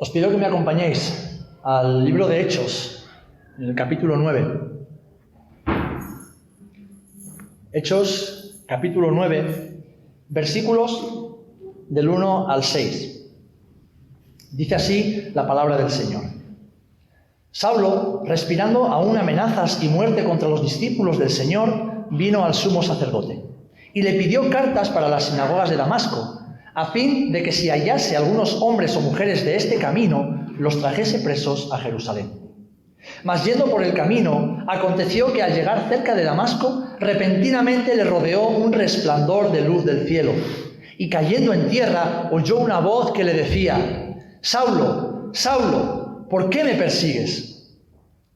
Os pido que me acompañéis al libro de Hechos, en el capítulo 9. Hechos, capítulo 9, versículos del 1 al 6. Dice así la palabra del Señor. Saulo, respirando aún amenazas y muerte contra los discípulos del Señor, vino al sumo sacerdote y le pidió cartas para las sinagogas de Damasco, a fin de que si hallase algunos hombres o mujeres de este camino, los trajese presos a Jerusalén. Mas yendo por el camino, aconteció que al llegar cerca de Damasco, repentinamente le rodeó un resplandor de luz del cielo, y cayendo en tierra, oyó una voz que le decía: Saulo, Saulo, ¿por qué me persigues?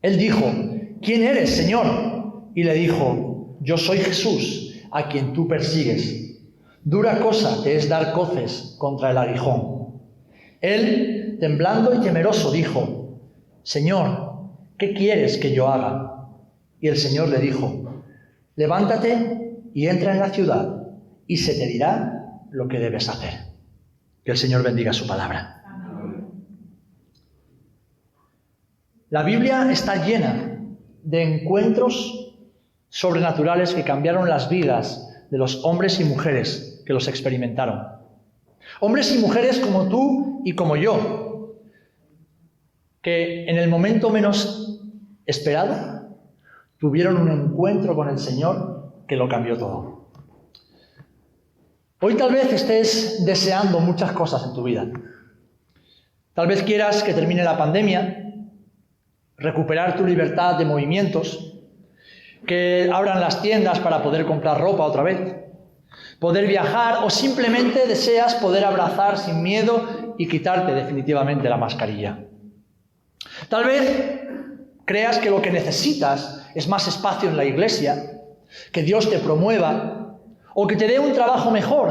Él dijo: ¿Quién eres, Señor? Y le dijo: Yo soy Jesús, a quien tú persigues. Dura cosa te es dar coces contra el aguijón. Él, temblando y temeroso, dijo: Señor, ¿qué quieres que yo haga? Y el Señor le dijo: Levántate y entra en la ciudad, y se te dirá lo que debes hacer. Que el Señor bendiga su palabra. Amén. La Biblia está llena de encuentros sobrenaturales que cambiaron las vidas de los hombres y mujeres que los experimentaron. Hombres y mujeres como tú y como yo, que en el momento menos esperado tuvieron un encuentro con el Señor que lo cambió todo. Hoy tal vez estés deseando muchas cosas en tu vida. Tal vez quieras que termine la pandemia, recuperar tu libertad de movimientos, que abran las tiendas para poder comprar ropa otra vez, poder viajar, o simplemente deseas poder abrazar sin miedo y quitarte definitivamente la mascarilla. Tal vez creas que lo que necesitas es más espacio en la iglesia, que Dios te promueva, o que te dé un trabajo mejor,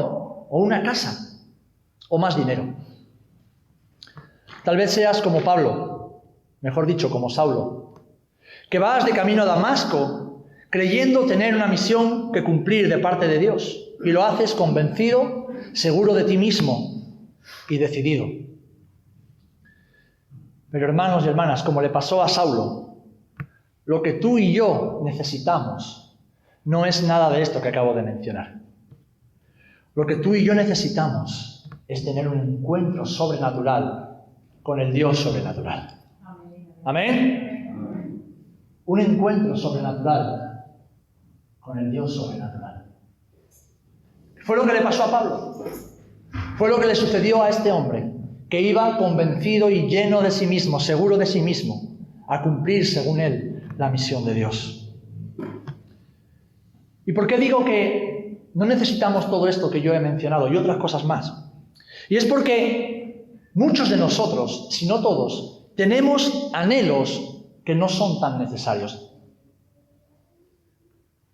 o una casa, o más dinero. Tal vez seas como Pablo, mejor dicho, como Saulo, que vas de camino a Damasco creyendo tener una misión que cumplir de parte de Dios, y lo haces convencido, seguro de ti mismo y decidido. Pero hermanos y hermanas, como le pasó a Saulo, lo que tú y yo necesitamos no es nada de esto que acabo de mencionar. Lo que tú y yo necesitamos es tener un encuentro sobrenatural con el Dios sobrenatural. ¿Amén? Un encuentro sobrenatural con el Dios sobrenatural. Fue lo que le pasó a Pablo. Fue lo que le sucedió a este hombre, que iba convencido y lleno de sí mismo, seguro de sí mismo, a cumplir, según él, la misión de Dios. ¿Y por qué digo que no necesitamos todo esto que yo he mencionado y otras cosas más? Y es porque muchos de nosotros, si no todos, tenemos anhelos que no son tan necesarios.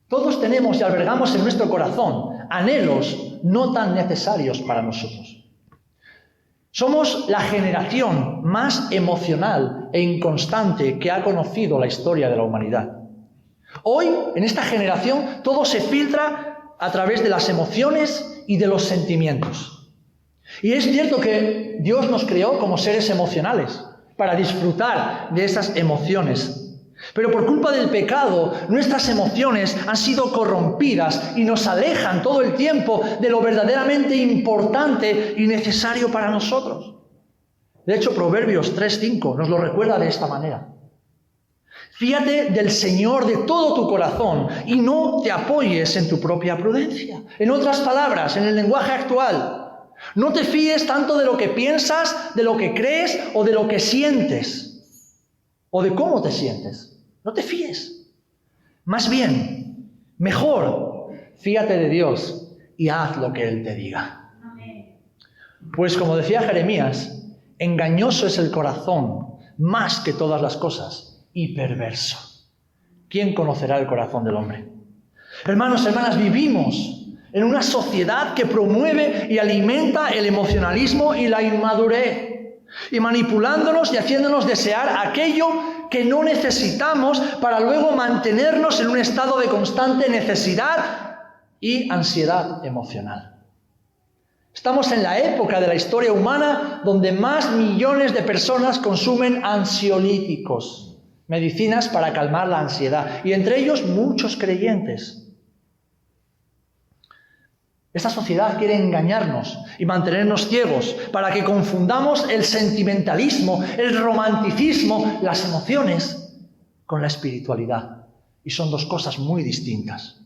Todos tenemos y albergamos en nuestro corazón anhelos no tan necesarios para nosotros. Somos la generación más emocional e inconstante que ha conocido la historia de la humanidad. Hoy, en esta generación, todo se filtra a través de las emociones y de los sentimientos. Y es cierto que Dios nos creó como seres emocionales, para disfrutar de esas emociones. Pero por culpa del pecado, nuestras emociones han sido corrompidas y nos alejan todo el tiempo de lo verdaderamente importante y necesario para nosotros. De hecho, Proverbios 3:5 nos lo recuerda de esta manera. Fíate del Señor de todo tu corazón y no te apoyes en tu propia prudencia. En otras palabras, en el lenguaje actual, no te fíes tanto de lo que piensas, de lo que crees o de lo que sientes, o de cómo te sientes. No te fíes. Más bien, mejor, fíate de Dios y haz lo que Él te diga. Amén. Pues como decía Jeremías, engañoso es el corazón más que todas las cosas y perverso. ¿Quién conocerá el corazón del hombre? Hermanos, hermanas, vivimos en una sociedad que promueve y alimenta el emocionalismo y la inmadurez, y manipulándonos y haciéndonos desear aquello que no necesitamos para luego mantenernos en un estado de constante necesidad y ansiedad emocional. Estamos en la época de la historia humana donde más millones de personas consumen ansiolíticos, medicinas para calmar la ansiedad, y entre ellos muchos creyentes. Esta sociedad quiere engañarnos y mantenernos ciegos para que confundamos el sentimentalismo, el romanticismo, las emociones con la espiritualidad. Y son dos cosas muy distintas.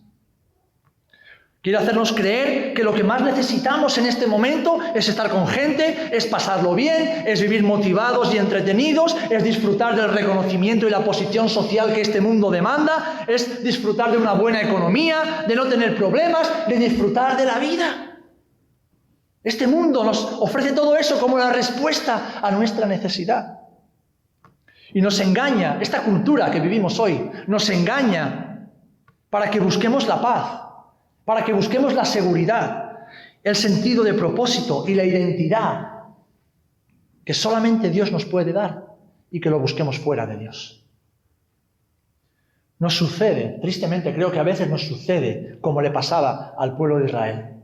Quiere hacernos creer que lo que más necesitamos en este momento es estar con gente, es pasarlo bien, es vivir motivados y entretenidos, es disfrutar del reconocimiento y la posición social que este mundo demanda, es disfrutar de una buena economía, de no tener problemas, de disfrutar de la vida. Este mundo nos ofrece todo eso como la respuesta a nuestra necesidad. Y nos engaña, esta cultura que vivimos hoy, nos engaña para que busquemos la paz, para que busquemos la seguridad, el sentido de propósito y la identidad que solamente Dios nos puede dar y que lo busquemos fuera de Dios. Nos sucede, tristemente creo que a veces nos sucede como le pasaba al pueblo de Israel.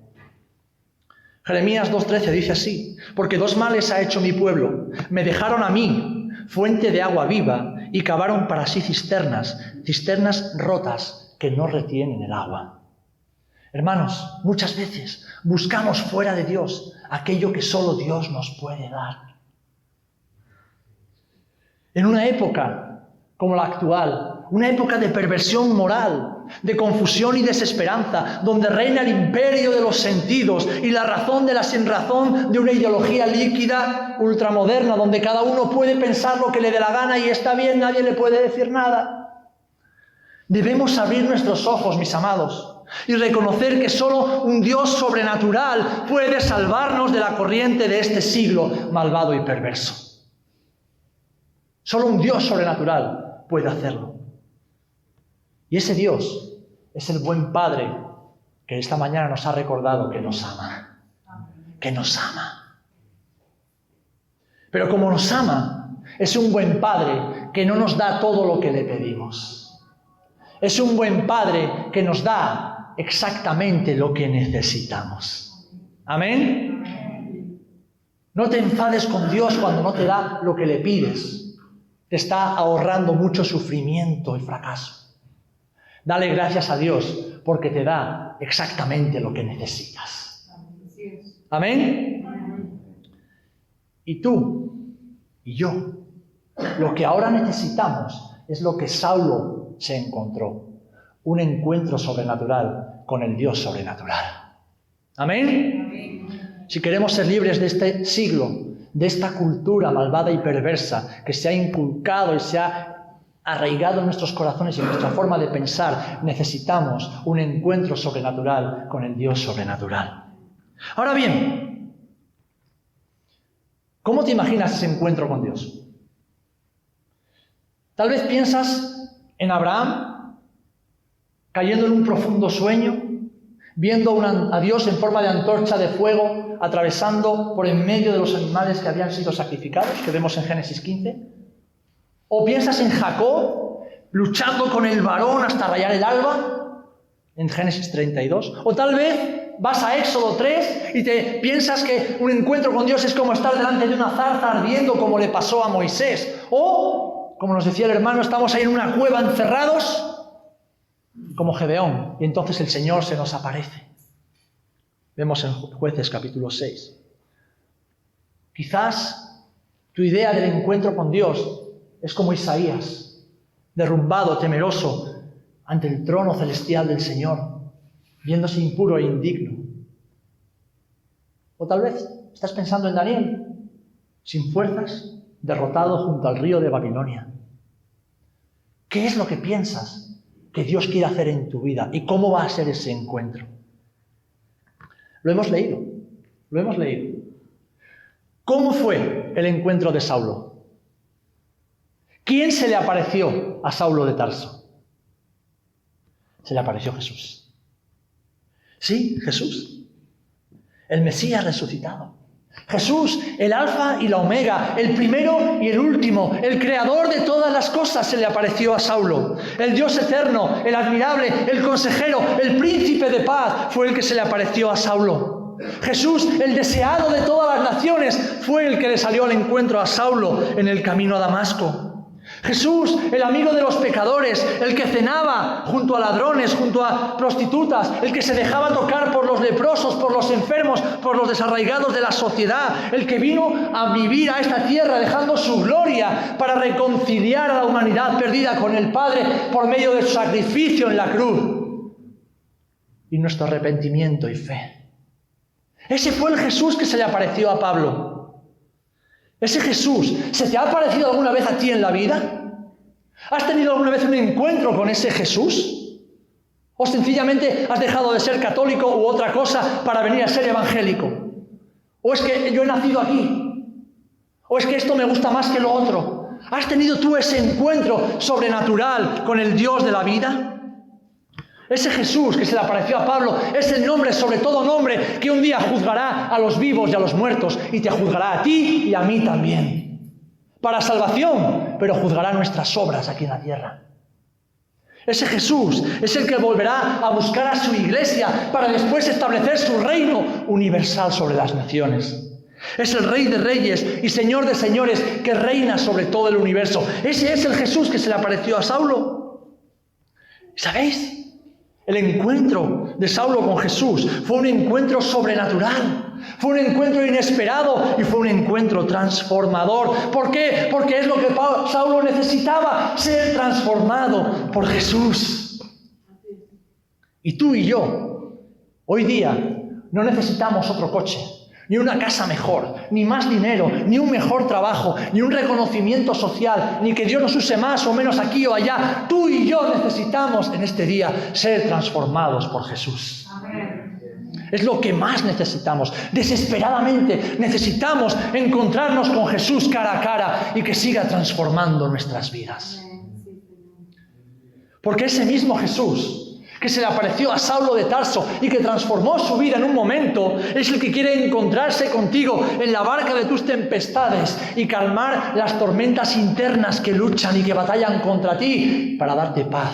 Jeremías 2:13 dice así: porque dos males ha hecho mi pueblo, me dejaron a mí, fuente de agua viva, y cavaron para sí cisternas rotas que no retienen el agua. Hermanos, muchas veces buscamos fuera de Dios aquello que solo Dios nos puede dar. En una época como la actual, una época de perversión moral, de confusión y desesperanza, donde reina el imperio de los sentidos y la razón de la sinrazón de una ideología líquida, ultramoderna, donde cada uno puede pensar lo que le dé la gana y está bien, nadie le puede decir nada. Debemos abrir nuestros ojos, mis amados, y reconocer que solo un Dios sobrenatural puede salvarnos de la corriente de este siglo malvado y perverso. Solo un Dios sobrenatural puede hacerlo. Y ese Dios es el buen Padre que esta mañana nos ha recordado que nos ama. Que nos ama. Pero como nos ama, es un buen Padre que no nos da todo lo que le pedimos. Es un buen Padre que nos da exactamente lo que necesitamos. ¿Amén? No te enfades con Dios cuando no te da lo que le pides. Te está ahorrando mucho sufrimiento y fracaso. Dale gracias a Dios porque te da exactamente lo que necesitas. ¿Amén? Y tú y yo, lo que ahora necesitamos es lo que Saulo se encontró. Un encuentro sobrenatural con el Dios sobrenatural. ¿Amén? Si queremos ser libres de este siglo, de esta cultura malvada y perversa que se ha inculcado y se ha arraigado en nuestros corazones y en nuestra forma de pensar, necesitamos un encuentro sobrenatural con el Dios sobrenatural. Ahora bien, ¿cómo te imaginas ese encuentro con Dios? Tal vez piensas en Abraham cayendo en un profundo sueño, viendo a Dios en forma de antorcha de fuego, atravesando por en medio de los animales que habían sido sacrificados, que vemos en Génesis 15. O piensas en Jacob, luchando con el varón hasta rayar el alba, en Génesis 32. O tal vez vas a Éxodo 3 y te piensas que un encuentro con Dios es como estar delante de una zarza ardiendo, como le pasó a Moisés. O, como nos decía el hermano, estamos ahí en una cueva encerrados, como Gedeón, y entonces el Señor se nos aparece. Vemos en Jueces capítulo 6. Quizás tu idea del encuentro con Dios es como Isaías, derrumbado, temeroso, ante el trono celestial del Señor, viéndose impuro e indigno. O tal vez estás pensando en Daniel, sin fuerzas, derrotado junto al río de Babilonia. ¿Qué es lo que piensas que Dios quiere hacer en tu vida? ¿Y cómo va a ser ese encuentro? Lo hemos leído. ¿Cómo fue el encuentro de Saulo? ¿Quién se le apareció a Saulo de Tarso? Se le apareció Jesús. Sí, Jesús. El Mesías resucitado. Jesús, el alfa y la omega, el primero y el último, el creador de todas las cosas, se le apareció a Saulo. El Dios eterno, el admirable, el consejero, el príncipe de paz, fue el que se le apareció a Saulo. Jesús, el deseado de todas las naciones, fue el que le salió al encuentro a Saulo en el camino a Damasco. Jesús, el amigo de los pecadores, el que cenaba junto a ladrones, junto a prostitutas, el que se dejaba tocar por los leprosos, por los enfermos, por los desarraigados de la sociedad, el que vino a vivir a esta tierra dejando su gloria para reconciliar a la humanidad perdida con el Padre por medio de su sacrificio en la cruz y nuestro arrepentimiento y fe. Ese fue el Jesús que se le apareció a Pablo. Ese Jesús, ¿se te ha aparecido alguna vez a ti en la vida? ¿Has tenido alguna vez un encuentro con ese Jesús? ¿O sencillamente has dejado de ser católico u otra cosa para venir a ser evangélico? ¿O es que yo he nacido aquí? ¿O es que esto me gusta más que lo otro? ¿Has tenido tú ese encuentro sobrenatural con el Dios de la vida? Ese Jesús que se le apareció a Pablo es el nombre sobre todo nombre que un día juzgará a los vivos y a los muertos y te juzgará a ti y a mí también. Para salvación, pero juzgará nuestras obras aquí en la tierra. Ese Jesús es el que volverá a buscar a su iglesia para después establecer su reino universal sobre las naciones. Es el Rey de Reyes y Señor de Señores que reina sobre todo el universo. Ese es el Jesús que se le apareció a Saulo. ¿Sabéis? El encuentro de Saulo con Jesús fue un encuentro sobrenatural, fue un encuentro inesperado y fue un encuentro transformador. ¿Por qué? Porque es lo que Saulo necesitaba, ser transformado por Jesús. Y tú y yo, hoy día, no necesitamos otro coche, ni una casa mejor, ni más dinero, ni un mejor trabajo, ni un reconocimiento social, ni que Dios nos use más o menos aquí o allá. Tú y yo necesitamos en este día ser transformados por Jesús. Amén. Es lo que más necesitamos. Desesperadamente necesitamos encontrarnos con Jesús cara a cara y que siga transformando nuestras vidas. Porque ese mismo Jesús que se le apareció a Saulo de Tarso y que transformó su vida en un momento, es el que quiere encontrarse contigo en la barca de tus tempestades y calmar las tormentas internas que luchan y que batallan contra ti para darte paz,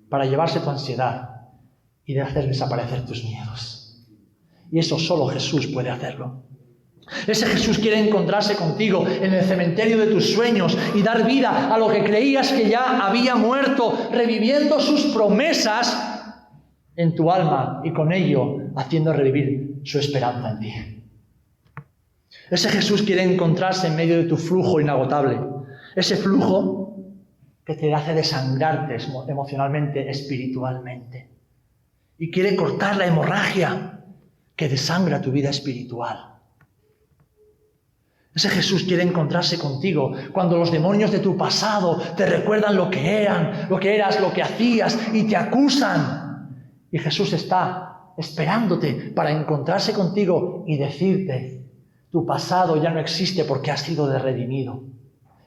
para llevarse tu ansiedad y de hacer desaparecer tus miedos. Y eso solo Jesús puede hacerlo. Ese Jesús quiere encontrarse contigo en el cementerio de tus sueños y dar vida a lo que creías que ya había muerto, reviviendo sus promesas en tu alma y con ello haciendo revivir su esperanza en ti. Ese Jesús quiere encontrarse en medio de tu flujo inagotable, ese flujo que te hace desangrarte emocionalmente, espiritualmente, y quiere cortar la hemorragia que desangra tu vida espiritual. Ese Jesús quiere encontrarse contigo cuando los demonios de tu pasado te recuerdan lo que eras, lo que hacías y te acusan. Y Jesús está esperándote para encontrarse contigo y decirte, tu pasado ya no existe porque has sido redimido.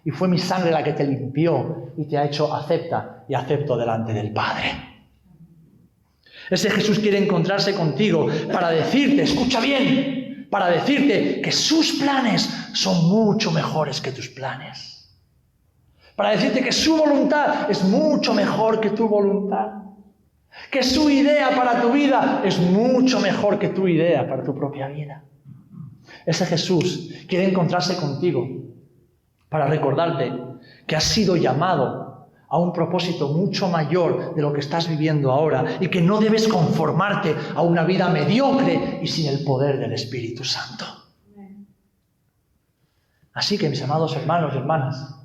Y fue mi sangre la que te limpió y te ha hecho acepta y acepto delante del Padre. Ese Jesús quiere encontrarse contigo para decirte, escucha bien, para decirte que sus planes son mucho mejores que tus planes. Para decirte que su voluntad es mucho mejor que tu voluntad. Que su idea para tu vida es mucho mejor que tu idea para tu propia vida. Ese Jesús quiere encontrarse contigo para recordarte que has sido llamado a un propósito mucho mayor de lo que estás viviendo ahora y que no debes conformarte a una vida mediocre y sin el poder del Espíritu Santo. Así que, mis amados hermanos y hermanas,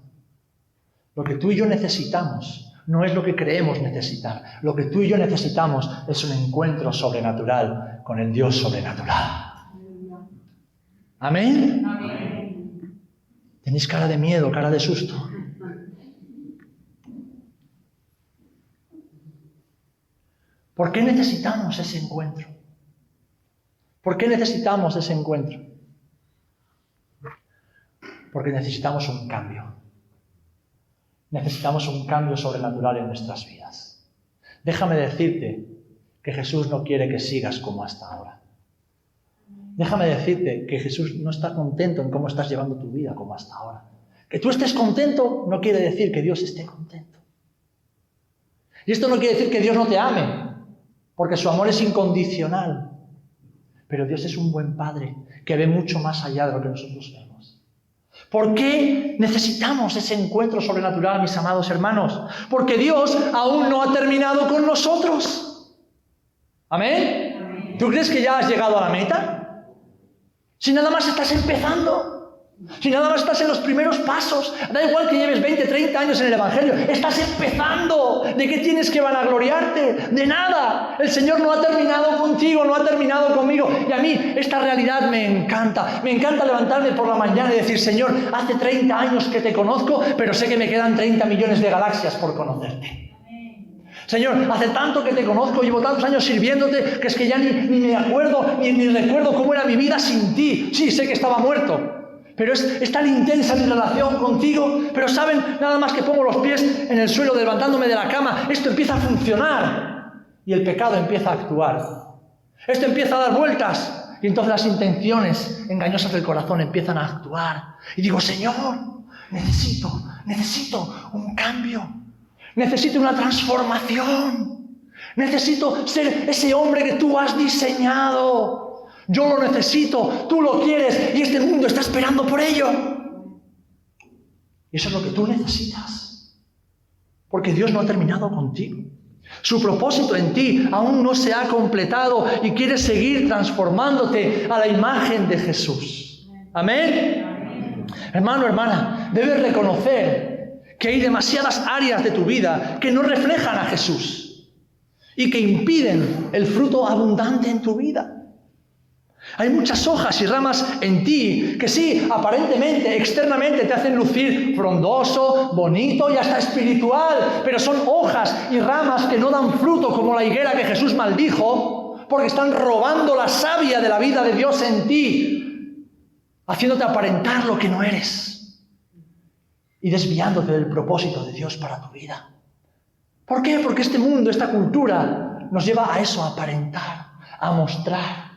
lo que tú y yo necesitamos no es lo que creemos necesitar. Lo que tú y yo necesitamos es un encuentro sobrenatural con el Dios sobrenatural. ¿Amén? Amén. ¿Tenéis cara de miedo, cara de susto? ¿Por qué necesitamos ese encuentro? ¿Por qué necesitamos ese encuentro? Porque necesitamos un cambio. Necesitamos un cambio sobrenatural en nuestras vidas. Déjame decirte que Jesús no quiere que sigas como hasta ahora. Déjame decirte que Jesús no está contento en cómo estás llevando tu vida como hasta ahora. Que tú estés contento no quiere decir que Dios esté contento. Y esto no quiere decir que Dios no te ame, porque su amor es incondicional. Pero Dios es un buen Padre que ve mucho más allá de lo que nosotros vemos. ¿Por qué necesitamos ese encuentro sobrenatural, mis amados hermanos? Porque Dios aún no ha terminado con nosotros. ¿Amén? ¿Tú crees que ya has llegado a la meta? Si nada más estás empezando. Si nada más estás en los primeros pasos, da igual que lleves 20, 30 años en el Evangelio, estás empezando. ¿De qué tienes que vanagloriarte? De nada. El Señor no ha terminado contigo, no ha terminado conmigo. Y a mí esta realidad me encanta. Me encanta levantarme por la mañana y decir, Señor, hace 30 años que te conozco, pero sé que me quedan 30 millones de galaxias por conocerte. Señor, hace tanto que te conozco, llevo tantos años sirviéndote, que es que ya ni me acuerdo, ni recuerdo cómo era mi vida sin ti. Sí, sé que estaba muerto. Pero es tan intensa mi relación contigo. Pero saben, nada más que pongo los pies en el suelo levantándome de la cama, esto empieza a funcionar. Y el pecado empieza a actuar. Esto empieza a dar vueltas. Y entonces las intenciones engañosas del corazón empiezan a actuar. Y digo, Señor, necesito un cambio. Necesito una transformación. Necesito ser ese hombre que tú has diseñado. Yo lo necesito, tú lo quieres y este mundo está esperando por ello. Y eso es lo que tú necesitas. Porque Dios no ha terminado contigo. Su propósito en ti aún no se ha completado y quiere seguir transformándote a la imagen de Jesús. ¿Amén? Hermano, hermana, debes reconocer que hay demasiadas áreas de tu vida que no reflejan a Jesús y que impiden el fruto abundante en tu vida. Hay muchas hojas y ramas en ti que sí, aparentemente, externamente te hacen lucir frondoso, bonito y hasta espiritual, pero son hojas y ramas que no dan fruto como la higuera que Jesús maldijo, porque están robando la savia de la vida de Dios en ti, haciéndote aparentar lo que no eres y desviándote del propósito de Dios para tu vida. ¿Por qué? Porque este mundo, esta cultura, nos lleva a eso, a aparentar, a mostrar.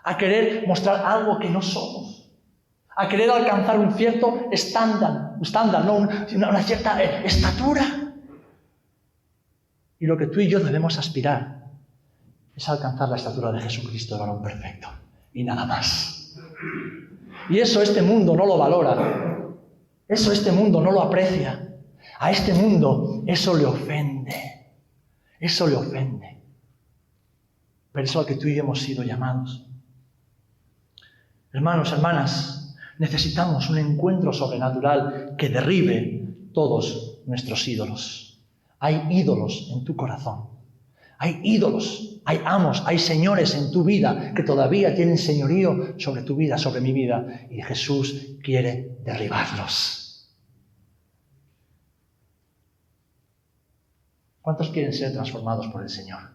A querer mostrar algo que no somos, a querer alcanzar un cierto estándar, no, una cierta estatura. Y lo que tú y yo debemos aspirar es alcanzar la estatura de Jesucristo, el varón perfecto, y nada más. Y eso este mundo no lo valora, eso este mundo no lo aprecia, a este mundo eso le ofende, pero eso al que tú y yo hemos sido llamados. Hermanos, hermanas, necesitamos un encuentro sobrenatural que derribe todos nuestros ídolos. Hay ídolos en tu corazón. Hay ídolos, hay amos, hay señores en tu vida que todavía tienen señorío sobre tu vida, sobre mi vida. Y Jesús quiere derribarlos. ¿Cuántos quieren ser transformados por el Señor?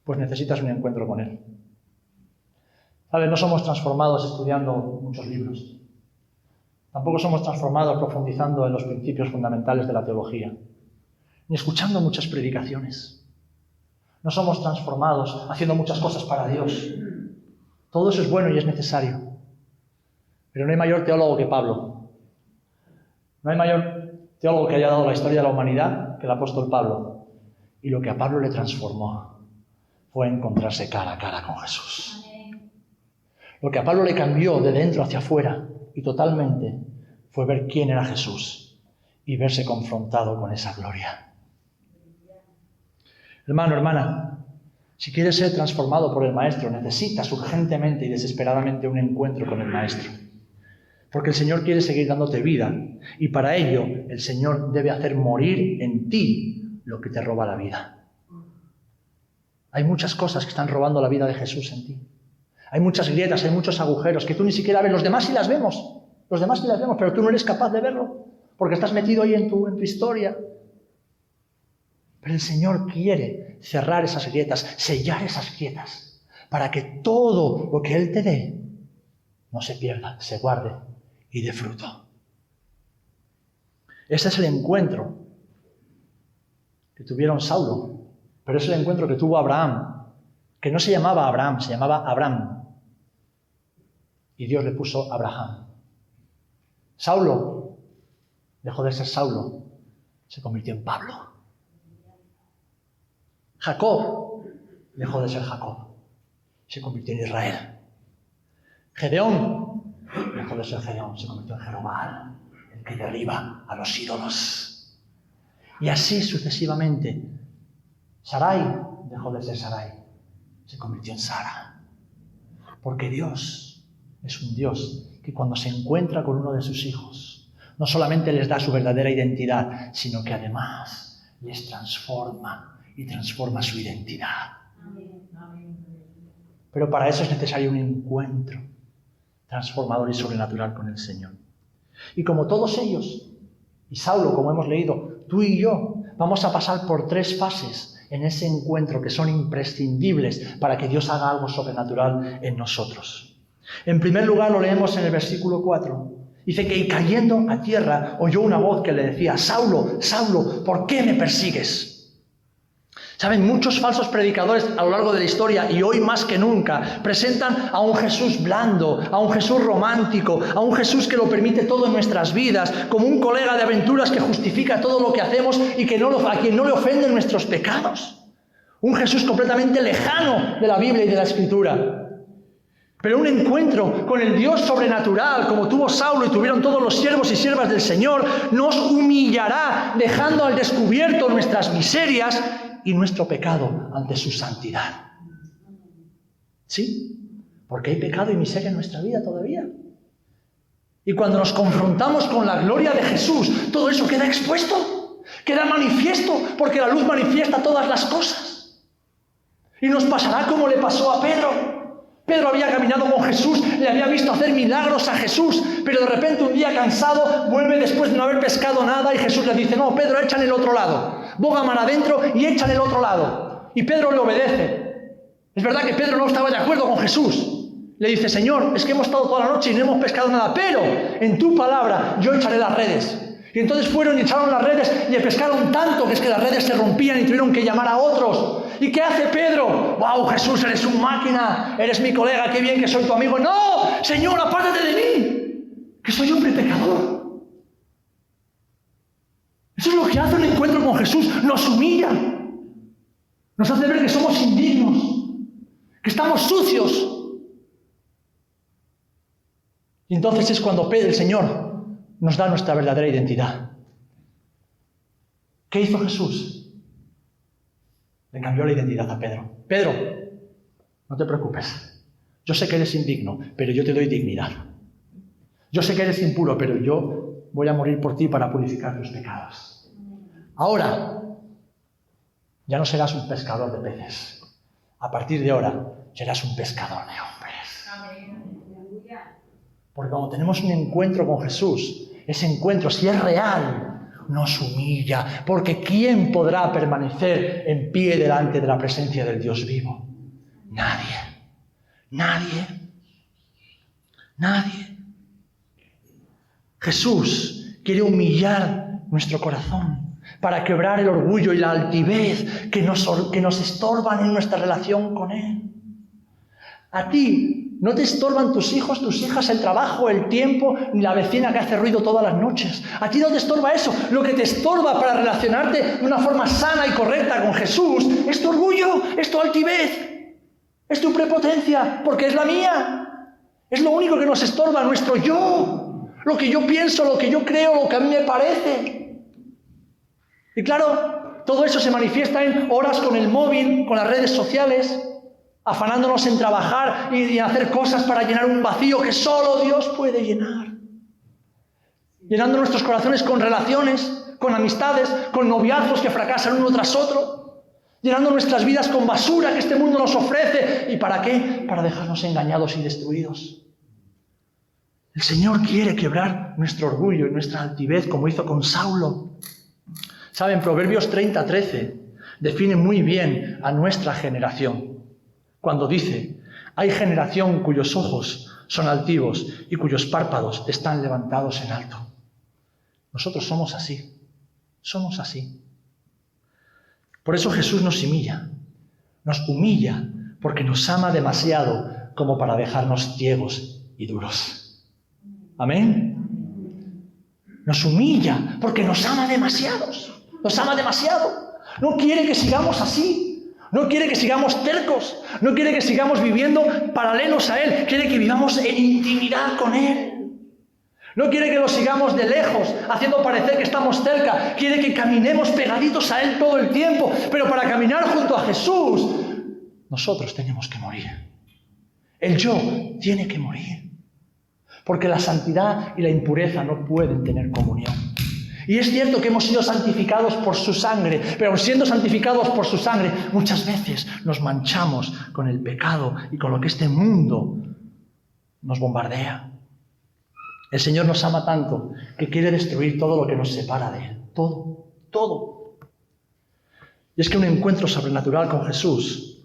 Pues necesitas un encuentro con Él. ¿Sabes? No somos transformados estudiando muchos libros. Tampoco somos transformados profundizando en los principios fundamentales de la teología, ni escuchando muchas predicaciones. No somos transformados haciendo muchas cosas para Dios. Todo eso es bueno y es necesario. Pero no hay mayor teólogo que Pablo. No hay mayor teólogo que haya dado la historia de la humanidad que el apóstol Pablo. Y lo que a Pablo le transformó fue encontrarse cara a cara con Jesús. Lo que a Pablo le cambió de dentro hacia afuera y totalmente fue ver quién era Jesús y verse confrontado con esa gloria. Hermano, hermana, si quieres ser transformado por el Maestro, necesitas urgentemente y desesperadamente un encuentro con el Maestro. Porque el Señor quiere seguir dándote vida y para ello el Señor debe hacer morir en ti lo que te roba la vida. Hay muchas cosas que están robando la vida de Jesús en ti. Hay muchas grietas, hay muchos agujeros que tú ni siquiera ves. Los demás sí las vemos. Pero tú no eres capaz de verlo porque estás metido ahí en tu historia. Pero el Señor quiere cerrar esas grietas, sellar esas grietas, para que todo lo que Él te dé no se pierda, se guarde y dé fruto. Ese es el encuentro que tuvieron Saulo, pero es el encuentro que tuvo Abraham, que no se llamaba Abraham, se llamaba Abram. Y Dios le puso Abraham. Saulo dejó de ser Saulo, se convirtió en Pablo. Jacob dejó de ser Jacob, se convirtió en Israel. Gedeón dejó de ser Gedeón, se convirtió en Jerobal, el que derriba a los ídolos. Y así sucesivamente. Sarai dejó de ser Sarai, se convirtió en Sara. Porque Dios es un Dios que cuando se encuentra con uno de sus hijos, no solamente les da su verdadera identidad, sino que además les transforma y transforma su identidad. Pero para eso es necesario un encuentro transformador y sobrenatural con el Señor. Y como todos ellos, y Saulo, como hemos leído, tú y yo, vamos a pasar por 3 fases en ese encuentro que son imprescindibles para que Dios haga algo sobrenatural en nosotros. En primer lugar, lo leemos en el versículo 4. Dice que, y cayendo a tierra, oyó una voz que le decía: Saulo, Saulo, ¿por qué me persigues? Saben, muchos falsos predicadores a lo largo de la historia, y hoy más que nunca, presentan a un Jesús blando, a un Jesús romántico, a un Jesús que lo permite todo en nuestras vidas, como un colega de aventuras que justifica todo lo que hacemos y que a quien no le ofenden nuestros pecados. Un Jesús completamente lejano de la Biblia y de la Escritura. Pero un encuentro con el Dios sobrenatural, como tuvo Saulo y tuvieron todos los siervos y siervas del Señor, nos humillará, dejando al descubierto nuestras miserias y nuestro pecado ante su santidad. ¿Sí? Porque hay pecado y miseria en nuestra vida todavía. Y cuando nos confrontamos con la gloria de Jesús, todo eso queda expuesto, queda manifiesto, porque la luz manifiesta todas las cosas. Y nos pasará como le pasó a Pedro. Pedro había caminado con Jesús, le había visto hacer milagros a Jesús, pero de repente un día cansado vuelve después de no haber pescado nada y Jesús le dice: no, Pedro, echa en el otro lado, boga mar adentro y echa en el otro lado. Y Pedro le obedece. Es verdad que Pedro no estaba de acuerdo con Jesús. Le dice: Señor, es que hemos estado toda la noche y no hemos pescado nada, pero en tu palabra yo echaré las redes. Y entonces fueron y echaron las redes y pescaron tanto que es que las redes se rompían y tuvieron que llamar a otros. ¿Y qué hace Pedro? ¡Wow, Jesús, eres un máquina! ¡Eres mi colega! ¡Qué bien que soy tu amigo! ¡No! ¡Señor, apártate de mí! ¡Que soy hombre pecador! Eso es lo que hace un encuentro con Jesús. Nos humilla. Nos hace ver que somos indignos, que estamos sucios. Y entonces es cuando el Señor nos da nuestra verdadera identidad. ¿Qué hizo Jesús? Le cambió la identidad a Pedro. Pedro, no te preocupes. Yo sé que eres indigno, pero yo te doy dignidad. Yo sé que eres impuro, pero yo voy a morir por ti para purificar tus pecados. Ahora, ya no serás un pescador de peces. A partir de ahora, serás un pescador de hombres. Porque cuando tenemos un encuentro con Jesús, ese encuentro, si es real, nos humilla, porque ¿quién podrá permanecer en pie delante de la presencia del Dios vivo? Nadie. Nadie. Nadie. Jesús quiere humillar nuestro corazón para quebrar el orgullo y la altivez que nos estorban en nuestra relación con Él. A ti no te estorban tus hijos, tus hijas, el trabajo, el tiempo, ni la vecina que hace ruido todas las noches. A ti no te estorba eso. Lo que te estorba para relacionarte de una forma sana y correcta con Jesús es tu orgullo, es tu altivez, es tu prepotencia, porque es la mía. Es lo único que nos estorba, nuestro yo. Lo que yo pienso, lo que yo creo, lo que a mí me parece. Y claro, todo eso se manifiesta en horas con el móvil, con las redes sociales, afanándonos en trabajar y hacer cosas para llenar un vacío que solo Dios puede llenar. Llenando nuestros corazones con relaciones, con amistades, con noviazgos que fracasan uno tras otro. Llenando nuestras vidas con basura que este mundo nos ofrece. ¿Y para qué? Para dejarnos engañados y destruidos. El Señor quiere quebrar nuestro orgullo y nuestra altivez, como hizo con Saulo. Saben, Proverbios 30:13 define muy bien a nuestra generación. Cuando dice: hay generación cuyos ojos son altivos y cuyos párpados están levantados en alto. Nosotros somos así. Somos así. Por eso Jesús nos humilla. Nos humilla porque nos ama demasiado como para dejarnos ciegos y duros. ¿Amén? Nos humilla porque nos ama demasiado. Nos ama demasiado. No quiere que sigamos así. No quiere que sigamos tercos. No quiere que sigamos viviendo paralelos a Él. Quiere que vivamos en intimidad con Él. No quiere que lo sigamos de lejos, haciendo parecer que estamos cerca. Quiere que caminemos pegaditos a Él todo el tiempo. Pero para caminar junto a Jesús, nosotros tenemos que morir. El yo tiene que morir. Porque la santidad y la impureza no pueden tener comunión. Y es cierto que hemos sido santificados por su sangre, pero siendo santificados por su sangre, muchas veces nos manchamos con el pecado y con lo que este mundo nos bombardea. El Señor nos ama tanto que quiere destruir todo lo que nos separa de Él. Todo, todo. Y es que un encuentro sobrenatural con Jesús,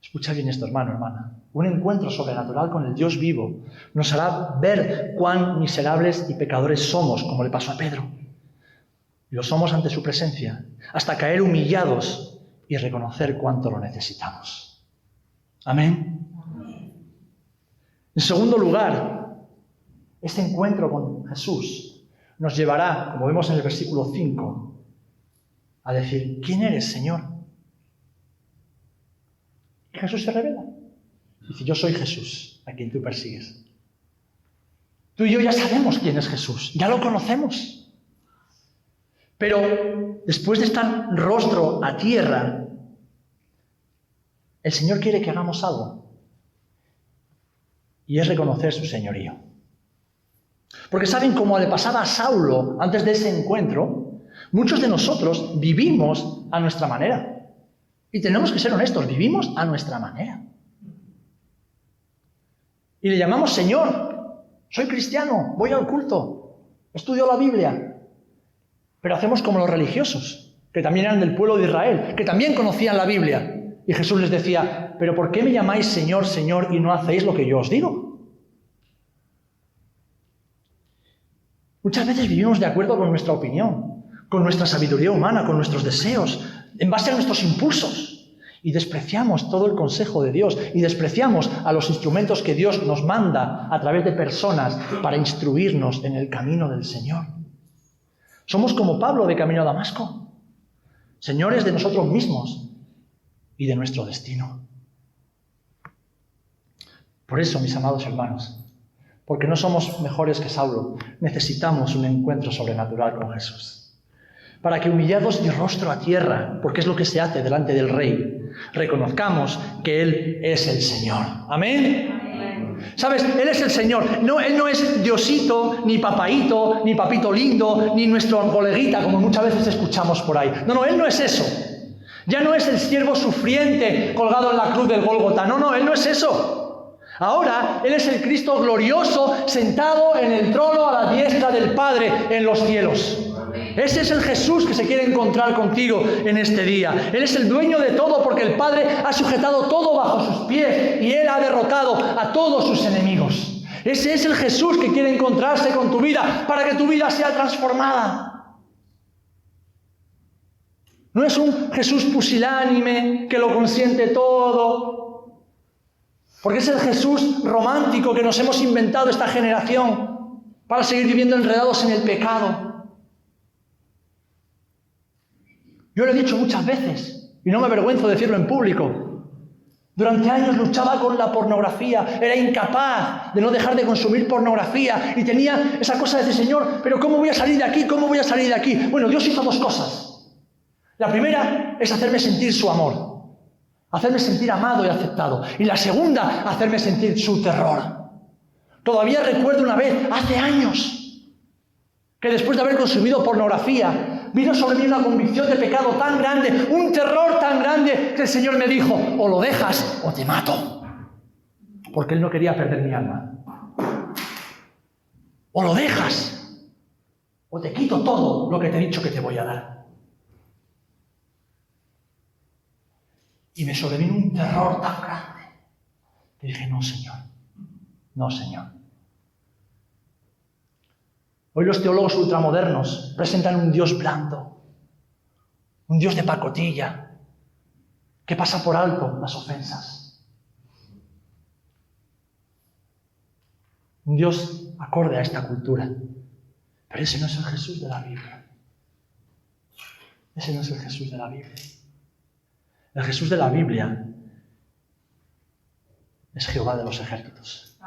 escucha bien esto, hermano, hermana, un encuentro sobrenatural con el Dios vivo nos hará ver cuán miserables y pecadores somos, como le pasó a Pedro. Y lo somos ante su presencia, hasta caer humillados y reconocer cuánto lo necesitamos. Amén. En segundo lugar, este encuentro con Jesús nos llevará, como vemos en el versículo 5, a decir, ¿quién eres, Señor? Y Jesús se revela. Dice, yo soy Jesús, a quien tú persigues. Tú y yo ya sabemos quién es Jesús, ya lo conocemos. Pero después de estar rostro a tierra, el Señor quiere que hagamos algo. Y es reconocer su señorío. Porque saben, como le pasaba a Saulo antes de ese encuentro, muchos de nosotros vivimos a nuestra manera. Y tenemos que ser honestos, vivimos a nuestra manera. Y le llamamos Señor. Soy cristiano, voy al culto, estudio la Biblia. Pero hacemos como los religiosos, que también eran del pueblo de Israel, que también conocían la Biblia. Y Jesús les decía, ¿pero por qué me llamáis Señor, Señor y no hacéis lo que yo os digo? Muchas veces vivimos de acuerdo con nuestra opinión, con nuestra sabiduría humana, con nuestros deseos, en base a nuestros impulsos. Y despreciamos todo el consejo de Dios y despreciamos a los instrumentos que Dios nos manda a través de personas para instruirnos en el camino del Señor. Somos como Pablo de camino a Damasco, señores de nosotros mismos y de nuestro destino. Por eso, mis amados hermanos, porque no somos mejores que Saulo, necesitamos un encuentro sobrenatural con Jesús. Para que humillados y rostro a tierra, porque es lo que se hace delante del Rey, reconozcamos que Él es el Señor. ¿Amén? ¿Sabes? Él es el Señor. No, Él no es Diosito, ni papaíto, ni papito lindo, ni nuestro coleguita, como muchas veces escuchamos por ahí. No, Él no es eso. Ya no es el siervo sufriente colgado en la cruz del Gólgota. No, Él no es eso. Ahora Él es el Cristo glorioso sentado en el trono a la diestra del Padre en los cielos. Ese es el Jesús que se quiere encontrar contigo en este día. Él es el dueño de todo porque el Padre ha sujetado todo bajo sus pies y Él ha derrotado a todos sus enemigos. Ese es el Jesús que quiere encontrarse con tu vida para que tu vida sea transformada. No es un Jesús pusilánime que lo consiente todo. Porque es el Jesús romántico que nos hemos inventado esta generación para seguir viviendo enredados en el pecado. Yo lo he dicho muchas veces, y no me avergüenzo de decirlo en público. Durante años luchaba con la pornografía, era incapaz de no dejar de consumir pornografía, y tenía esa cosa de decir, Señor, pero ¿cómo voy a salir de aquí? ¿Cómo voy a salir de aquí? Bueno, Dios hizo dos cosas. La primera es hacerme sentir su amor, hacerme sentir amado y aceptado. Y la segunda, hacerme sentir su terror. Todavía recuerdo una vez, hace años, que después de haber consumido pornografía, vino sobre mí una convicción de pecado tan grande, un terror tan grande, que el Señor me dijo, o lo dejas o te mato. Porque Él no quería perder mi alma. O lo dejas o te quito todo lo que te he dicho que te voy a dar. Y me sobrevino un terror tan grande que dije, no, Señor, no, Señor. Hoy los teólogos ultramodernos presentan un Dios blando, un Dios de pacotilla, que pasa por alto las ofensas. Un Dios acorde a esta cultura. Pero ese no es el Jesús de la Biblia. Ese no es el Jesús de la Biblia. El Jesús de la Biblia es Jehová de los ejércitos.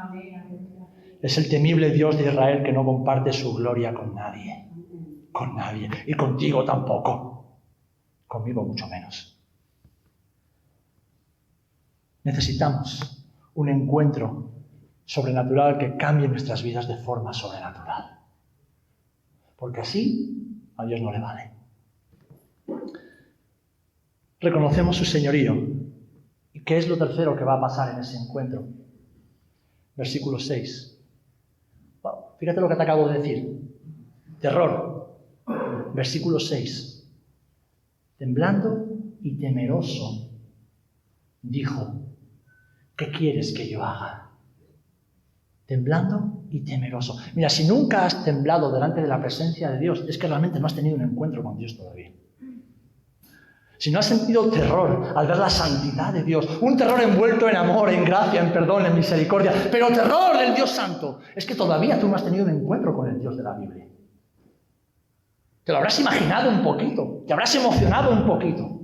Es el temible Dios de Israel que no comparte su gloria con nadie. Con nadie. Y contigo tampoco. Conmigo mucho menos. Necesitamos un encuentro sobrenatural que cambie nuestras vidas de forma sobrenatural. Porque así a Dios no le vale. Reconocemos su señorío. ¿Y qué es lo tercero que va a pasar en ese encuentro? Versículo 6. Wow, fíjate lo que te acabo de decir. Terror. Versículo 6. Temblando y temeroso, dijo, ¿qué quieres que yo haga? Temblando y temeroso. Mira, si nunca has temblado delante de la presencia de Dios, es que realmente no has tenido un encuentro con Dios todavía. Si no has sentido terror al ver la santidad de Dios, un terror envuelto en amor, en gracia, en perdón, en misericordia, pero terror del Dios Santo, es que todavía tú no has tenido un encuentro con el Dios de la Biblia. Te lo habrás imaginado un poquito, te habrás emocionado un poquito.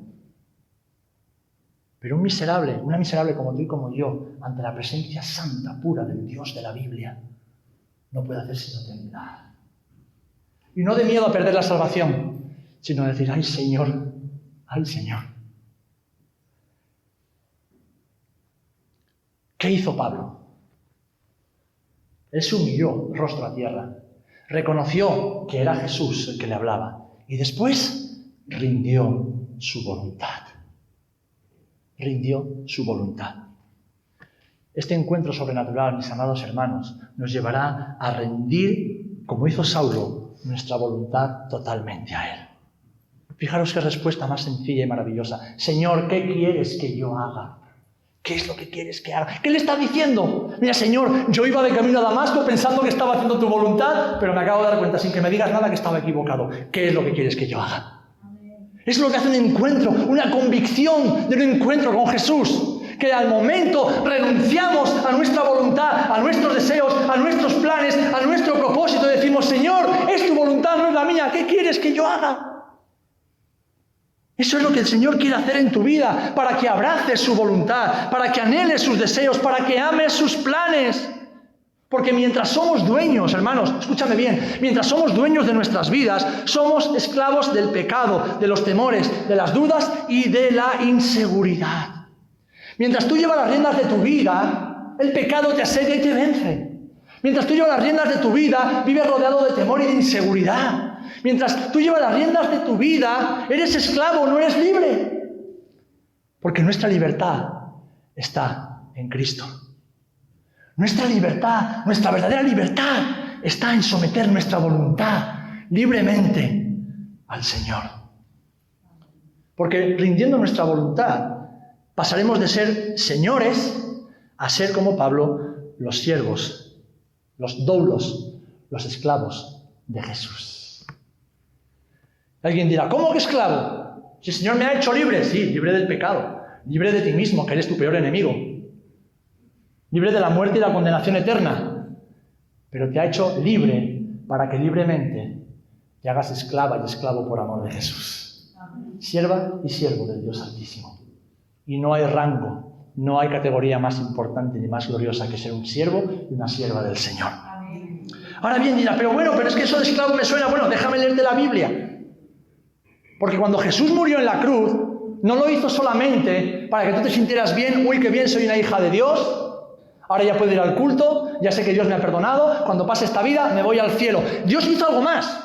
Pero un miserable, una miserable como tú y como yo, ante la presencia santa, pura del Dios de la Biblia, no puede hacer sino temblar. Y no de miedo a perder la salvación, sino decir, ¡ay, Señor! ¡Ay, Señor! ¿Qué hizo Pablo? Él se humilló rostro a tierra, reconoció que era Jesús el que le hablaba y después rindió su voluntad. Rindió su voluntad. Este encuentro sobrenatural, mis amados hermanos, nos llevará a rendir, como hizo Saulo, nuestra voluntad totalmente a Él. Fijaros qué respuesta más sencilla y maravillosa. Señor, ¿qué quieres que yo haga? ¿Qué es lo que quieres que haga? ¿Qué le está diciendo? Mira, Señor, yo iba de camino a Damasco pensando que estaba haciendo tu voluntad, pero me acabo de dar cuenta, sin que me digas nada, que estaba equivocado. ¿Qué es lo que quieres que yo haga? Es lo que hace un encuentro, una convicción de un encuentro con Jesús. Que al momento renunciamos a nuestra voluntad, a nuestros deseos, a nuestros planes, a nuestro propósito y decimos, Señor, es tu voluntad, no es la mía. ¿Qué quieres que yo haga? Eso es lo que el Señor quiere hacer en tu vida, para que abraces su voluntad, para que anheles sus deseos, para que ames sus planes. Porque mientras somos dueños, hermanos, escúchame bien, mientras somos dueños de nuestras vidas, somos esclavos del pecado, de los temores, de las dudas y de la inseguridad. Mientras tú llevas las riendas de tu vida, el pecado te asedia y te vence. Mientras tú llevas las riendas de tu vida, vives rodeado de temor y de inseguridad. Mientras tú llevas las riendas de tu vida, eres esclavo, no eres libre. Porque nuestra libertad está en Cristo. Nuestra libertad, nuestra verdadera libertad, está en someter nuestra voluntad libremente al Señor. Porque rindiendo nuestra voluntad, pasaremos de ser señores a ser como Pablo, los siervos, los doulos, los esclavos de Jesús. Alguien dirá, ¿cómo que esclavo? Si el Señor me ha hecho libre, sí, libre del pecado, libre de ti mismo, que eres tu peor enemigo, libre de la muerte y la condenación eterna, pero te ha hecho libre para que libremente te hagas esclava y esclavo por amor de Jesús. Sierva y siervo del Dios Altísimo. Y no hay rango, no hay categoría más importante ni más gloriosa que ser un siervo y una sierva del Señor. Ahora bien dirá, pero es que eso de esclavo me suena, déjame leerte la Biblia. Porque cuando Jesús murió en la cruz, no lo hizo solamente para que tú te sintieras bien, uy, qué bien, soy una hija de Dios, ahora ya puedo ir al culto, ya sé que Dios me ha perdonado, cuando pase esta vida me voy al cielo. Dios hizo algo más.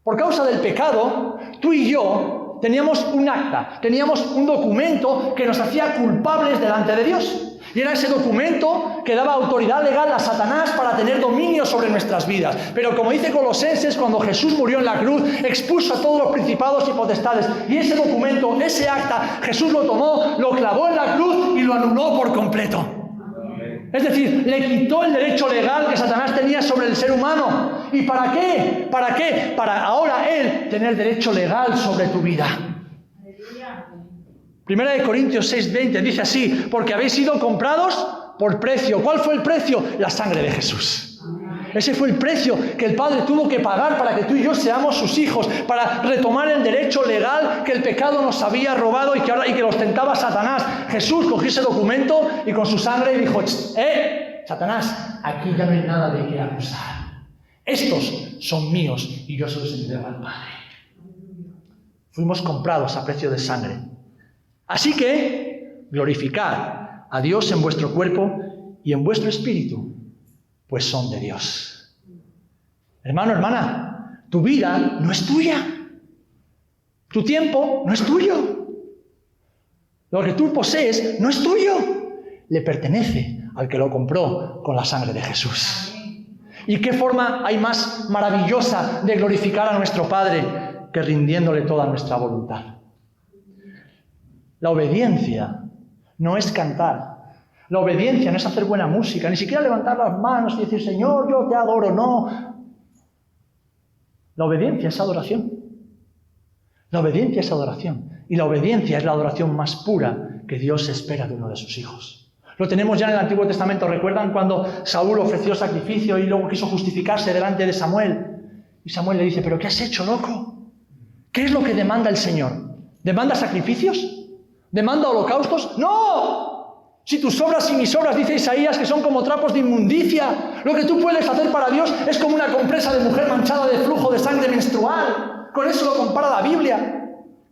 Por causa del pecado, tú y yo teníamos un acta, teníamos un documento que nos hacía culpables delante de Dios. Y era ese documento que daba autoridad legal a Satanás para tener dominio sobre nuestras vidas. Pero como dice Colosenses, cuando Jesús murió en la cruz, expuso a todos los principados y potestades. Y ese documento, ese acta, Jesús lo tomó, lo clavó en la cruz y lo anuló por completo. Es decir, le quitó el derecho legal que Satanás tenía sobre el ser humano. ¿Y para qué? ¿Para qué? Para ahora él tener derecho legal sobre tu vida. Primera de Corintios 6:20 dice así, porque habéis sido comprados por precio. ¿Cuál fue el precio? La sangre de Jesús. Ese fue el precio que el Padre tuvo que pagar para que tú y yo seamos sus hijos, para retomar el derecho legal que el pecado nos había robado y que lo ostentaba Satanás. Jesús cogió ese documento y con su sangre dijo, Satanás, aquí ya no hay nada de qué acusar. Estos son míos y yo se los entrego al Padre. Fuimos comprados a precio de sangre. Así que glorificad a Dios en vuestro cuerpo y en vuestro espíritu, pues son de Dios. Hermano, hermana, tu vida no es tuya. Tu tiempo no es tuyo. Lo que tú posees no es tuyo. Le pertenece al que lo compró con la sangre de Jesús. ¿Y qué forma hay más maravillosa de glorificar a nuestro Padre que rindiéndole toda nuestra voluntad? La obediencia no es cantar. La obediencia no es hacer buena música, ni siquiera levantar las manos y decir, Señor, yo te adoro, no. La obediencia es adoración. La obediencia es adoración. Y la obediencia es la adoración más pura que Dios espera de uno de sus hijos. Lo tenemos ya en el Antiguo Testamento. ¿Recuerdan cuando Saúl ofreció sacrificio y luego quiso justificarse delante de Samuel? Y Samuel le dice, ¿pero qué has hecho, loco? ¿Qué es lo que demanda el Señor? ¿Demanda sacrificios? ¿Demanda holocaustos? ¡No! Si tus obras y mis obras, dice Isaías, que son como trapos de inmundicia, lo que tú puedes hacer para Dios es como una compresa de mujer manchada de flujo de sangre menstrual. Con eso lo compara la Biblia.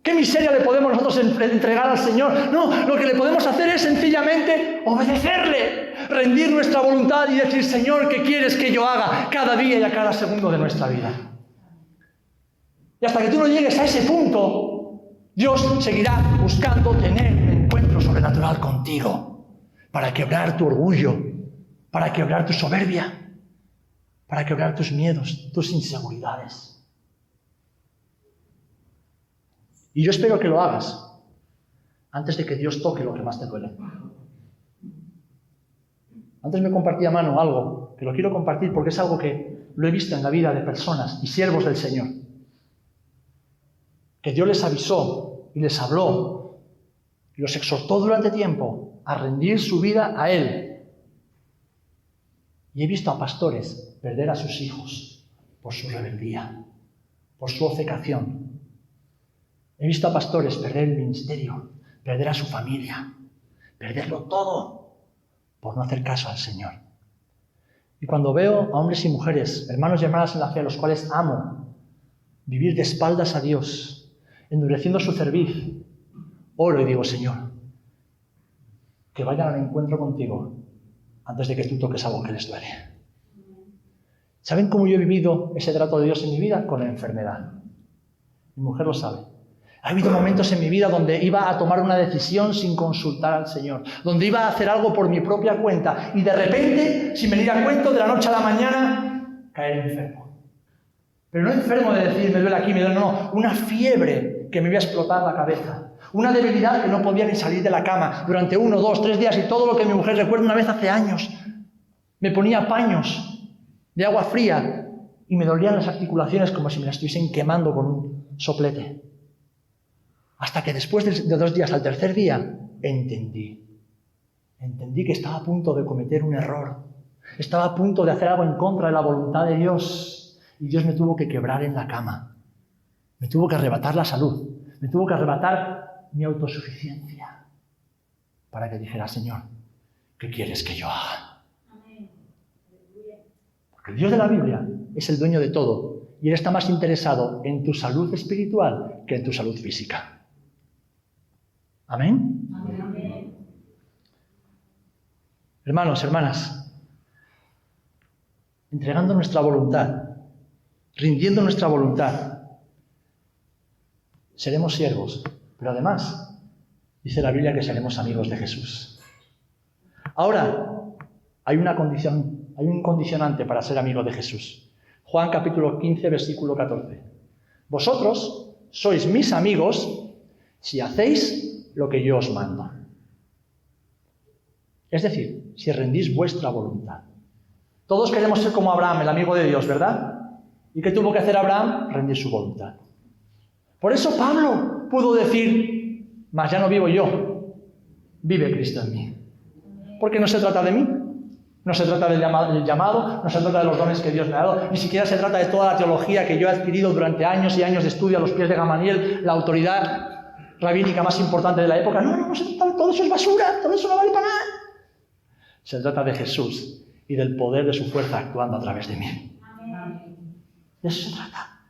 ¿Qué miseria le podemos nosotros entregar al Señor? No, lo que le podemos hacer es sencillamente obedecerle, rendir nuestra voluntad y decir, Señor, ¿qué quieres que yo haga cada día y a cada segundo de nuestra vida? Y hasta que tú no llegues a ese punto, Dios seguirá buscando tener un encuentro sobrenatural contigo para quebrar tu orgullo, para quebrar tu soberbia, para quebrar tus miedos, tus inseguridades. Y yo espero que lo hagas antes de que Dios toque lo que más te duele. Antes me compartía Manu algo, que lo quiero compartir porque es algo que lo he visto en la vida de personas y siervos del Señor. Que Dios les avisó y les habló y los exhortó durante tiempo a rendir su vida a Él. Y he visto a pastores perder a sus hijos por su rebeldía, por su obcecación. He visto a pastores perder el ministerio, perder a su familia, perderlo todo por no hacer caso al Señor. Y cuando veo a hombres y mujeres, hermanos y hermanas en la fe, a los cuales amo, vivir de espaldas a Dios, endureciendo su cerviz, oro y digo, Señor, que vayan al encuentro contigo antes de que tú toques algo que les duele. ¿Saben cómo yo he vivido ese trato de Dios en mi vida? Con la enfermedad. Mi mujer lo sabe. Ha habido momentos en mi vida donde iba a tomar una decisión sin consultar al Señor, donde iba a hacer algo por mi propia cuenta y de repente, sin venir a cuento, de la noche a la mañana, caer enfermo. Pero no enfermo de decir, me duele aquí, me duele, no, una fiebre que me iba a explotar la cabeza. Una debilidad que no podía ni salir de la cama durante 1, 2, 3 días y todo lo que mi mujer recuerda una vez hace años. Me ponía paños de agua fría y me dolían las articulaciones como si me las estuviesen quemando con un soplete. Hasta que después de 2 días, al tercer día, entendí que estaba a punto de cometer un error. Estaba a punto de hacer algo en contra de la voluntad de Dios. Y Dios me tuvo que quebrar en la cama. Me tuvo que arrebatar la salud. Me tuvo que arrebatar mi autosuficiencia para que dijera, Señor, ¿qué quieres que yo haga? Porque el Dios de la Biblia es el dueño de todo y Él está más interesado en tu salud espiritual que en tu salud física. ¿Amén? Amén. Hermanos, hermanas, entregando nuestra voluntad, rindiendo nuestra voluntad, seremos siervos, pero además, dice la Biblia que seremos amigos de Jesús. Ahora, hay un condicionante para ser amigo de Jesús. Juan capítulo 15, versículo 14. Vosotros sois mis amigos si hacéis lo que yo os mando. Es decir, si rendís vuestra voluntad. Todos queremos ser como Abraham, el amigo de Dios, ¿verdad? ¿Y qué tuvo que hacer Abraham? Rendir su voluntad. Por eso Pablo pudo decir, mas ya no vivo yo, vive Cristo en mí. Porque no se trata de mí, No se trata del llamado, no se trata de los dones que Dios me ha dado, ni siquiera se trata de toda la teología que yo he adquirido durante años y años de estudio a los pies de Gamaliel, la autoridad rabínica más importante de la época. No se trata de todo eso, es basura, todo eso no vale para nada. Se trata de Jesús y del poder de su fuerza actuando a través de mí. De eso se trata.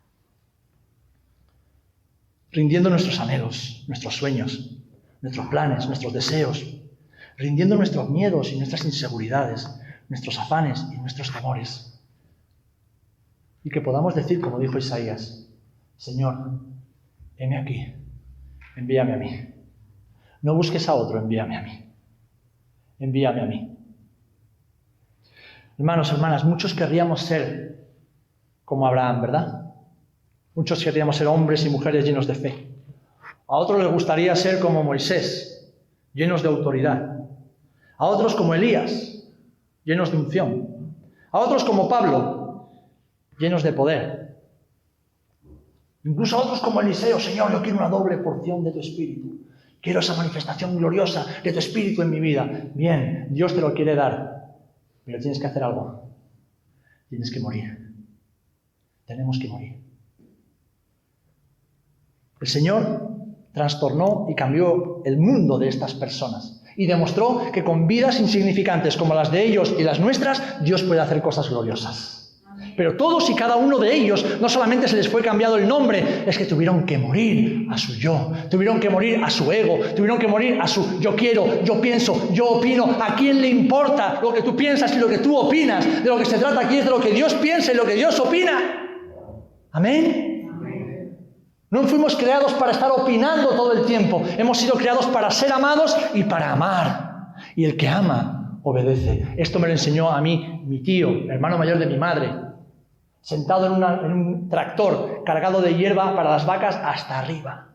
Rindiendo nuestros anhelos, nuestros sueños, nuestros planes, nuestros deseos, rindiendo nuestros miedos y nuestras inseguridades, nuestros afanes y nuestros temores. Y que podamos decir, como dijo Isaías, Señor, heme aquí, envíame a mí. No busques a otro, envíame a mí. Envíame a mí. Hermanos, hermanas, muchos querríamos ser como Abraham, ¿verdad? Muchos querríamos ser hombres y mujeres llenos de fe. A otros les gustaría ser como Moisés, llenos de autoridad. A otros como Elías, llenos de unción. A otros como Pablo, llenos de poder. Incluso a otros como Eliseo, Señor, yo quiero una doble porción de tu Espíritu. Quiero esa manifestación gloriosa de tu Espíritu en mi vida. Bien, Dios te lo quiere dar, pero tienes que hacer algo. Tienes que morir. Tenemos que morir. El Señor trastornó y cambió el mundo de estas personas y demostró que con vidas insignificantes como las de ellos y las nuestras, Dios puede hacer cosas gloriosas. Pero todos y cada uno de ellos, no solamente se les fue cambiado el nombre, es que tuvieron que morir a su yo, tuvieron que morir a su ego, tuvieron que morir a su yo quiero, yo pienso, yo opino. ¿A quién le importa lo que tú piensas y lo que tú opinas? De lo que se trata aquí es de lo que Dios piensa y lo que Dios opina. ¿Amén? No fuimos creados para estar opinando todo el tiempo. Hemos sido creados para ser amados y para amar. Y el que ama, obedece. Esto me lo enseñó a mí mi tío, hermano mayor de mi madre, sentado en un tractor cargado de hierba para las vacas hasta arriba.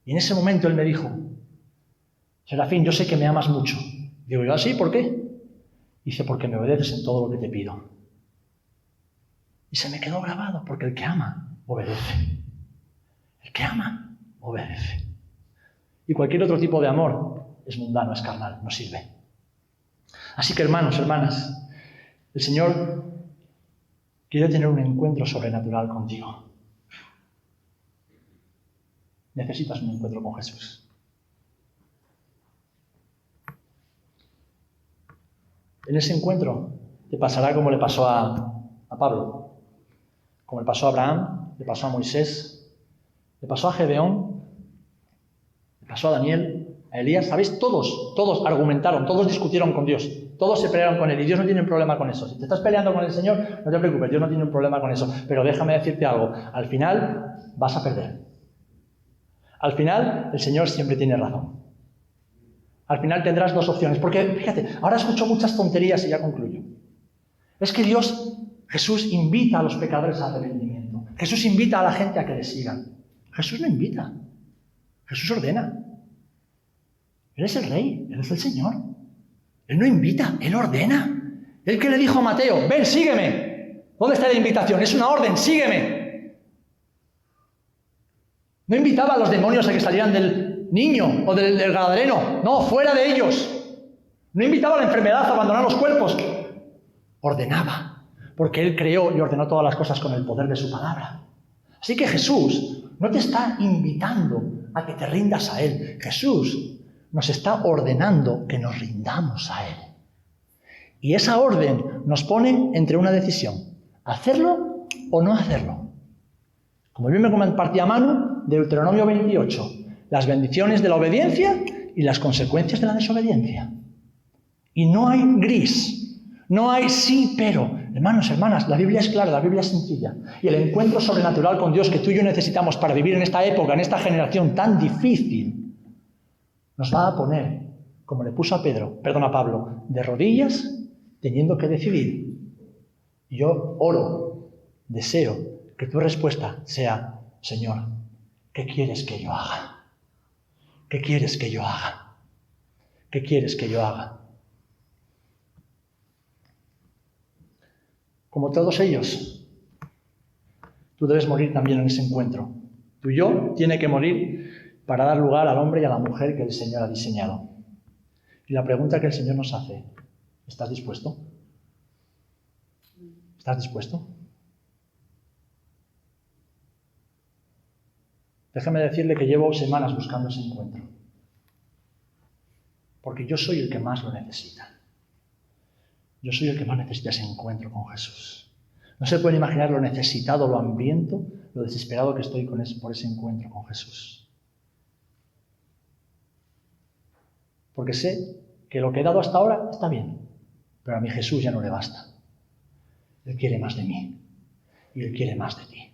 Y en ese momento él me dijo, Serafín, yo sé que me amas mucho. Digo yo, ¿así? ¿Por qué? Dice, porque me obedeces en todo lo que te pido. Y se me quedó grabado, porque el que ama, obedece. El que ama, obedece. Y cualquier otro tipo de amor es mundano, es carnal, no sirve. Así que, hermanos, hermanas, el Señor quiere tener un encuentro sobrenatural contigo. Necesitas un encuentro con Jesús. En ese encuentro te pasará como le pasó a Pablo, como le pasó a Abraham, le pasó a Moisés, le pasó a Gedeón, le pasó a Daniel, a Elías. ¿Sabéis? Todos argumentaron, todos discutieron con Dios, todos se pelearon con Él y Dios no tiene problema con eso. Si te estás peleando con el Señor, no te preocupes, Dios no tiene un problema con eso. Pero déjame decirte algo, al final vas a perder. Al final el Señor siempre tiene razón. Al final tendrás dos opciones, porque fíjate, ahora escucho muchas tonterías y ya concluyo. Es que Jesús invita a los pecadores al arrepentimiento. Jesús invita a la gente a que le sigan. Jesús no invita. Jesús ordena. Él es el Rey, Él es el Señor. Él no invita, Él ordena. Él que le dijo a Mateo, ven, sígueme. ¿Dónde está la invitación? Es una orden, sígueme. No invitaba a los demonios a que salieran del niño o del gadareno. No, fuera de ellos. No invitaba a la enfermedad a abandonar los cuerpos. Ordenaba, porque Él creó y ordenó todas las cosas con el poder de su palabra. Así que Jesús no te está invitando a que te rindas a Él. Jesús nos está ordenando que nos rindamos a Él. Y esa orden nos pone entre una decisión, hacerlo o no hacerlo. Como bien me compartía Manu, Deuteronomio 28, las bendiciones de la obediencia y las consecuencias de la desobediencia. Y no hay gris, no hay sí, pero. Hermanos, hermanas, la Biblia es clara, la Biblia es sencilla. Y el encuentro sobrenatural con Dios que tú y yo necesitamos para vivir en esta época, en esta generación tan difícil, nos va a poner, como le puso a Pablo, de rodillas, teniendo que decidir. Y yo oro, deseo que tu respuesta sea, Señor, ¿qué quieres que yo haga? ¿Qué quieres que yo haga? ¿Qué quieres que yo haga? Como todos ellos, tú debes morir también en ese encuentro. Tu yo tiene que morir para dar lugar al hombre y a la mujer que el Señor ha diseñado. Y la pregunta que el Señor nos hace ¿Estás dispuesto? ¿Estás dispuesto? Déjame decirle que llevo semanas buscando ese encuentro. Porque yo soy el que más lo necesita. Yo soy el que más necesita ese encuentro con Jesús. No se pueden imaginar lo necesitado, lo hambriento, lo desesperado que estoy por ese encuentro con Jesús. Porque sé que lo que he dado hasta ahora está bien, pero a mi Jesús ya no le basta. Él quiere más de mí y Él quiere más de ti.